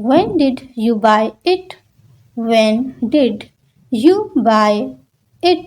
When did you buy it? When did you buy it?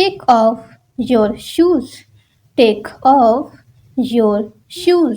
Take off your shoes. Take off your shoes.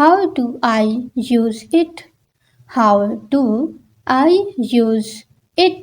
How do I use it? How do I use it?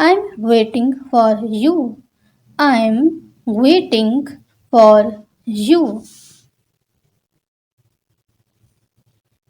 I'm waiting for you. I'm waiting for you.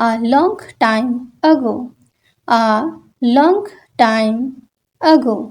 A long time ago. A long time ago.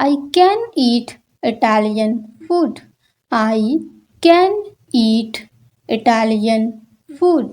I can eat Italian food. I can eat Italian food.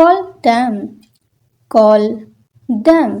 Call them. Call them.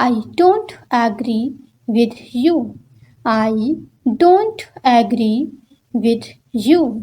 I don't agree with you. I don't agree with you.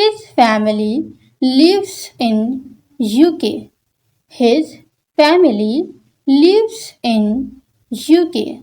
His family lives in UK. His family lives in UK.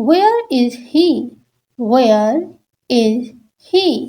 Where is he? Where is he?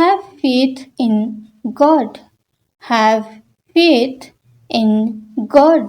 Have faith in God. Have faith in God.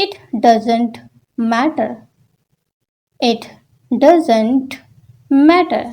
It doesn't matter. It doesn't matter.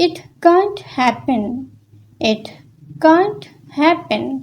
It can't happen. It can't happen.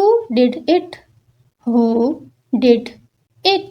Who did it? Who did it?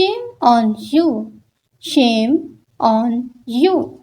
Shame on you. Shame on you.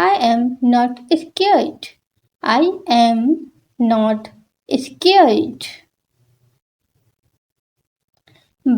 I am not scared. I am not scared.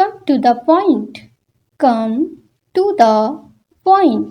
Come to the point. Come to the point.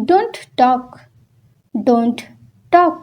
Don't talk. Don't talk.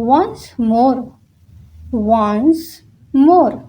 Once more. Once more.